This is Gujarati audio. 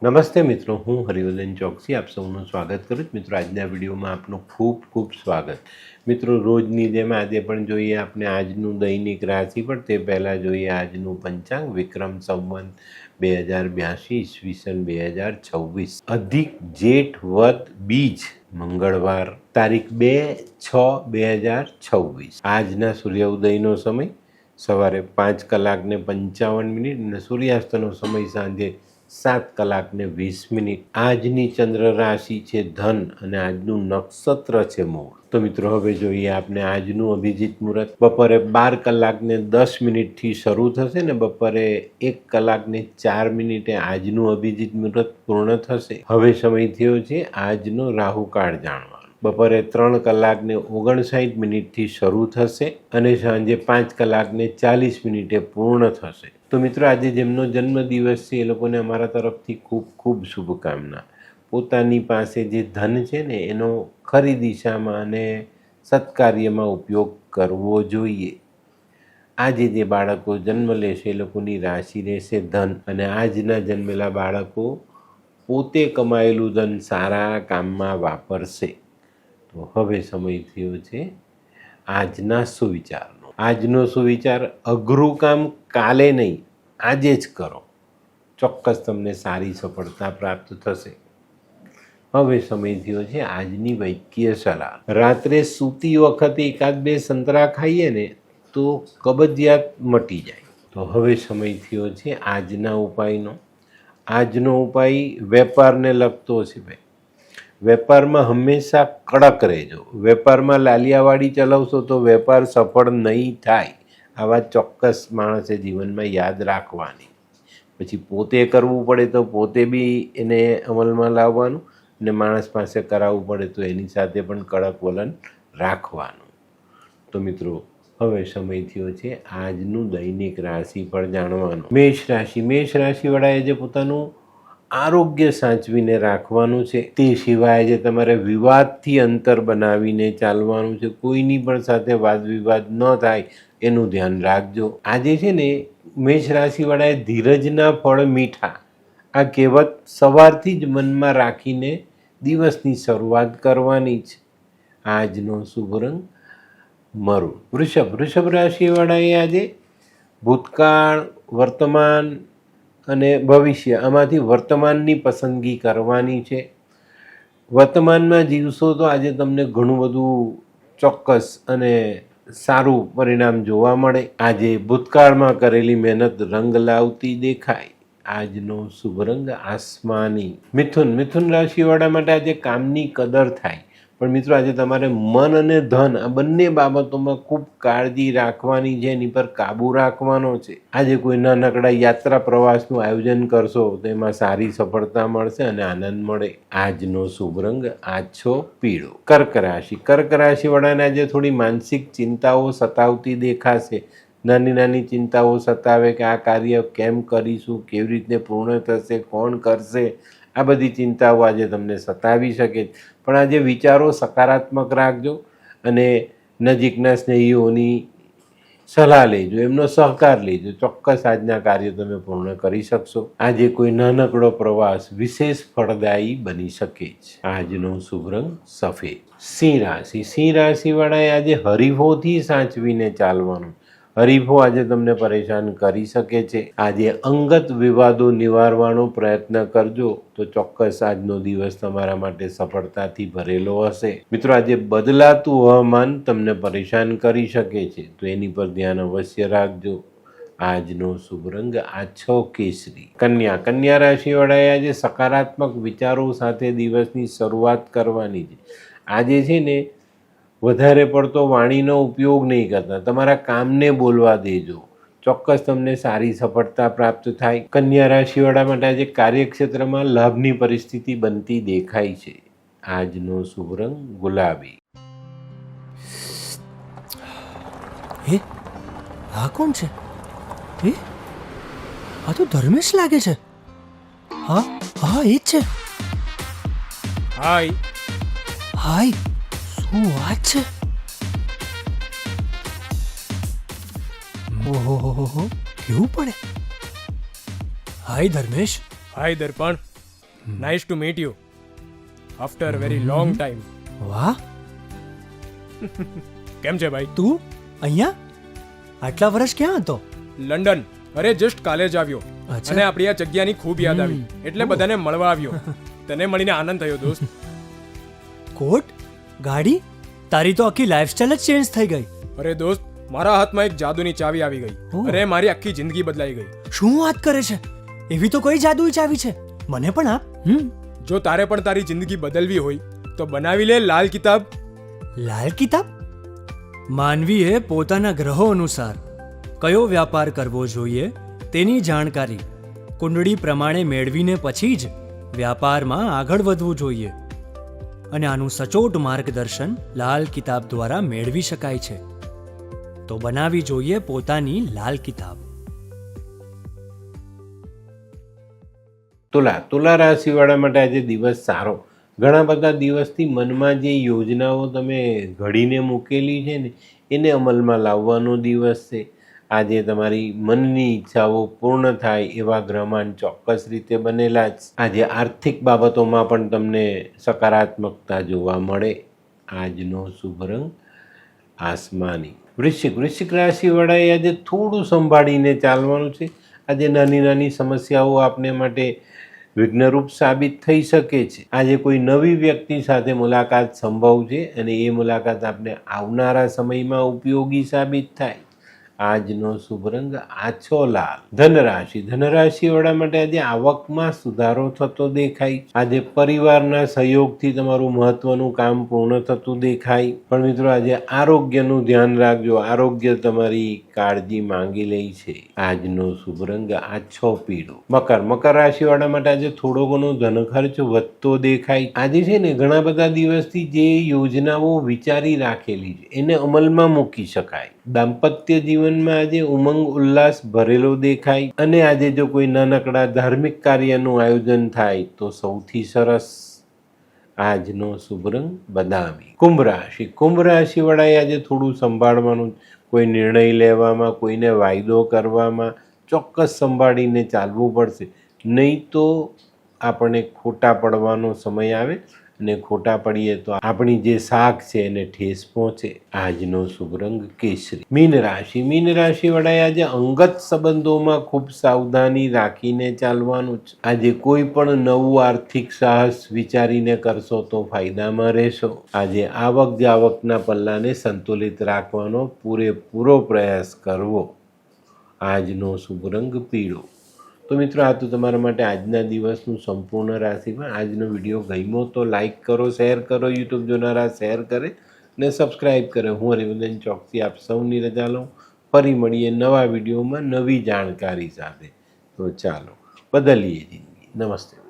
નમસ્તે મિત્રો, હું હરિવર્ધન ચોકસી આપ સૌનું સ્વાગત કરું છું. મિત્રો, આજના વિડીયોમાં આપનું ખૂબ ખૂબ સ્વાગત. મિત્રો, રોજની જેમ આજે પણ જોઈએ આપણે આજનું દૈનિક રાશિફળ. તે પહેલાં જોઈએ આજનું પંચાંગ. વિક્રમ સંવત 2082 ઈસવીસન 2026 અધિક જેઠ વદ બીજ મંગળવાર તારીખ 2/6/2026. આજના સૂર્યોદયનો સમય સવારે 5:55 અને સૂર્યાસ્તનો સમય સાંજે 7:20. આજની ચંદ્ર રાશિ છે ધન અને આજનું નક્ષત્ર છે મૂળ. તો મિત્રો, હવે જોઈએ આપણે આજનું અભિજીત મુહૂર્ત. બપોરે 12:10 શરૂ થશે ને બપોરે 1:04 આજનું અભિજીત મુહૂર્ત પૂર્ણ થશે. હવે સમય થયો છે આજનો રાહુકાળ જાણવાનો. બપોરે 3:59 શરૂ થશે અને સાંજે 5:40 પૂર્ણ થશે. તો મિત્રો, આજે જેમનો જન્મદિવસ છે એ લોકોને અમારા તરફથી ખૂબ ખૂબ શુભકામના. પોતાની પાસે જે ધન છે ને એનો ખરી દિશામાં અને સત્કાર્યમાં ઉપયોગ કરવો જોઈએ. આજે જે બાળકો જન્મ લેશે એ લોકોની રાશિ રહેશે ધન, અને આજના જન્મેલા બાળકો પોતે કમાયેલું ધન સારા કામમાં વાપરશે. તો હવે સમય થયો છે આજના સુવિચારનો. આજનો સુવિચાર: અઘરું કામ કાલે નહીં, આજે જ કરો. ચોક્કસ તમને સારી સફળતા પ્રાપ્ત થશે. હવે સમય થયો છે આજની વૈદ્ય સલાહ. રાત્રે સૂતી વખતે 1-2 સંતરા ખાઈએ ને તો કબજિયાત મટી જાય. તો હવે સમય થયો છે આજના ઉપાયનો. આજનો ઉપાય વેપારને લગતો છે. ભાઈ, વેપારમાં હંમેશા કડક રહેજો. વેપારમાં લાલિયાવાડી ચલાવશો તો વેપાર સફળ નહીં થાય. આ વાત ચોક્કસ માણસે જીવનમાં યાદ રાખવાની. પછી પોતે કરવું પડે તો પોતે બી એને અમલમાં લાવવાનું, અને માણસ પાસે કરાવવું પડે તો એની સાથે પણ કડક વલણ રાખવાનું. તો મિત્રો, હવે સમય થયો છે આજનું દૈનિક રાશિફળ જાણવાનું. મેષ રાશિ. મેષ રાશિવાળાએ જે પોતાનું આરોગ્ય સાચવીને રાખવાનું છે. તે સિવાય જે તમારે વિવાદથી અંતર બનાવીને ચાલવાનું છે. કોઈની પણ સાથે વાદ વિવાદ ન થાય એનું ધ્યાન રાખજો. આજે છે ને મેષ રાશિવાળાએ ધીરજના ફળ મીઠા, આ કહેવત સવારથી જ મનમાં રાખીને દિવસની શરૂઆત કરવાની છે. આજનો શુભ રંગ મરૂન. વૃષભ રાશિવાળાએ આજે ભૂતકાળ, વર્તમાન અને ભવિષ્ય, આમાંથી વર્તમાનની પસંદગી કરવાની છે. વર્તમાનમાં જીવશો તો આજે તમને ઘણું બધું ચોક્કસ અને સારું પરિણામ જોવા મળે. આજે ભૂતકાળમાં કરેલી મહેનત રંગ લાવતી દેખાય. આજનો શુભ રંગ આસમાની. મિથુન રાશિવાળા માટે આજે કામની કદર થાય. પણ મિત્રો, આજે તમારે મન અને ધન આ બંને બાબતોમાં ખૂબ કાળજી રાખવાની છે, એની પર કાબૂ રાખવાનો છે. આજે કોઈ નાનકડા યાત્રા પ્રવાસનું આયોજન કરશો તો એમાં સારી સફળતા મળશે અને આનંદ મળે. આજનો શુભ રંગ આછો પીળો. કર્ક રાશિ. કર્ક રાશિવાળાને આજે થોડી માનસિક ચિંતાઓ સતાવતી દેખાશે. નાની નાની ચિંતાઓ સતાવે કે આ કાર્ય કેમ કરીશું, કેવી રીતે પૂર્ણ થશે, કોણ કરશે. આ બધી ચિંતાઓ આજે તમને સતાવી શકે. પણ આજે વિચારો સકારાત્મક રાખજો અને નજીકના સ્નેહીઓની સલાહ લેજો, એમનો સહકાર લેજો. ચોક્કસ આજના કાર્ય તમે પૂર્ણ કરી શકશો. આજે કોઈ નાનકડો પ્રવાસ વિશેષ ફળદાયી બની શકે છે. આજનો શુભ રંગ સફેદ. સિંહ રાશિ. સિંહ રાશિવાળાએ આજે હરીફોથી સાચવીને ચાલવાનું. હરીફો આજે તમને પરેશાન કરી શકે છે. આજે અંગત વિવાદો નિવારવાનો પ્રયત્ન કરજો તો ચોક્કસ આજનો દિવસ તમારા માટે સફળતાથી ભરેલો હશે. મિત્રો, આજે બદલાતું હવામાન તમને પરેશાન કરી શકે છે, તો એની પર ધ્યાન અવશ્ય રાખજો. આજનો શુભ રંગ આછો કેસરી. કન્યા રાશિવાળાએ આજે સકારાત્મક વિચારો સાથે દિવસની શરૂઆત કરવાની છે. આજે છે ને વધારે પડતો વાણીનો ઉપયોગ નહીં કરતા, તમારા કામને બોલવા દેજો. ચોક્કસ તમને સારી સફળતા પ્રાપ્ત થાય. કન્યા રાશિવાળા માટે આજે કાર્યક્ષેત્રમાં લાભની પરિસ્થિતિ બનતી દેખાય છે. આજનો શુભ રંગ ગુલાબી. હે, આ કોણ છે? હે, આ તો ધર્મેશ લાગે છે. હા હા, એ જ છે. હાય. હાય, શું વાત છે? ઓહો, કેવું પડે? Hi Dharmesh. Hi Darpan. Nice to meet you after very long time. વાહ, કેમ છે ભાઈ? તું અહીંયા આટલા વર્ષ ક્યાં હતો? લંડન. અરે જસ્ટ કાલે જ આવ્યો અચ્છા. અને આપણી આ જગ્યાની ખૂબ યાદ આવી એટલે બધાને મળવા આવ્યો. તને મળીને આનંદ થયો દોસ્ત. કોટ, ગાડી, તારી તો આખી લાઈફસ્ટાઈલ જ ચેન્જ થઈ ગઈ. અરે દોસ્ત, મારા હાથમાં એક જાદુની ચાવી આવી ગઈ. ઓહ. અરે મારી આખી જિંદગી બદલાઈ ગઈ. શું વાત કરે છે? એવી તો કોઈ જાદુઈ ચાવી છે, મને પણ આપ. જો તારે પણ તારી જિંદગી બદલવી હોય તો બનાવી લે લાલ કિતાબ. લાલ કિતાબ? માનવીએ પોતાના ગ્રહો અનુસાર કયો વ્યાપાર કરવો જોઈએ તેની જાણકારી કુંડળી પ્રમાણે મેળવીને પછી જ વ્યાપારમાં આગળ વધવું જોઈએ. અને આનું સચોટ માર્ગદર્શન લાલ કિતાબ દ્વારા મેળવી શકાય છે. તો બનાવી જોઈએ પોતાની લાલ કિતાબ. તુલા રાશિવાળા માટે આજે દિવસ સારો. ઘણા બધા દિવસથી મનમાં જે યોજનાઓ તમે ઘડીને મૂકેલી છે ને એને અમલમાં લાવવાનો દિવસ છે. આજે તમારી મનની ઈચ્છાઓ પૂર્ણ થાય એવા ગ્રહમાન ચોક્કસ રીતે બનેલા જ. આજે આર્થિક બાબતોમાં પણ તમને સકારાત્મકતા જોવા મળે. આજનો શુભ રંગ આસમાની. વૃશ્ચિક રાશિવાળાએ આજે થોડું સંભાળીને ચાલવાનું છે. આજે નાની નાની સમસ્યાઓ આપને માટે વિઘ્નરૂપ સાબિત થઈ શકે છે. આજે કોઈ નવી વ્યક્તિ સાથે મુલાકાત સંભવ છે અને એ મુલાકાત આપને આવનારા સમયમાં ઉપયોગી સાબિત થાય. આજનો શુભ રંગ આછો લાલ. ધનરાશિવાળા માટે આજે આવકમાં સુધારો થતો દેખાય. આજે પરિવારના સહયોગથી તમારું મહત્વનું કામ પૂર્ણ થતું દેખાય. પણ મિત્રો આજે આરોગ્યનું ધ્યાન રાખજો. આરોગ્ય તમારી કાળજી માંગી લે છે. આજનો શુભ રંગ આછો પીળો. મકર રાશિવાળા માટે આજે થોડો ઘણો ધન ખર્ચ વધતો દેખાય. આજે છે ને ઘણા બધા દિવસથી જે યોજનાઓ વિચારી રાખેલી છે એને અમલમાં મૂકી શકાય. દાંપત્ય જીવનમાં આજે ઉમંગ ઉલ્લાસ ભરેલો દેખાય. અને આજે જો કોઈ નાનકડા ધાર્મિક કાર્યનું આયોજન થાય તો સૌથી સરસ. આજનો શુભ રંગ બદામી. કુંભ રાશિવાળાએ આજે થોડું સંભાળવાનું. કોઈ નિર્ણય લેવામાં, કોઈને વાયદો કરવામાં ચોક્કસ સંભાળીને ચાલવું પડશે. નહીં તો આપણને ખોટા પડવાનો સમય આવે અને ખોટા પડીએ તો આપણી જે શાખ છે એને ઠેસ પહોંચે. આજનો શુભ રંગ કેસરી. મીન રાશિવાળાએ આજે અંગત સંબંધોમાં ખૂબ સાવધાની રાખીને ચાલવાનું છે. આજે કોઈ પણ નવું આર્થિક સાહસ વિચારીને કરશો તો ફાયદામાં રહેશો. આજે આવક જાવકના પલ્લાને સંતુલિત રાખવાનો પૂરેપૂરો પ્રયાસ કરવો. આજનો શુભ રંગ પીળો. તો મિત્રો, આ તો તમારા માટે આજના દિવસનું સંપૂર્ણ રાશિમાં. આજનો વિડીયો ગમ્યો તો લાઈક કરો, શેર કરો, યુટ્યુબ જોનારા શેર કરે અને સબસ્ક્રાઈબ કરે. હું હરિવર્ધન ચોકસી આપ સૌની રજા લઉં. ફરી મળીએ નવા વિડીયોમાં નવી જાણકારી સાથે. તો ચાલો બદલીએ જિંદગી. નમસ્તે.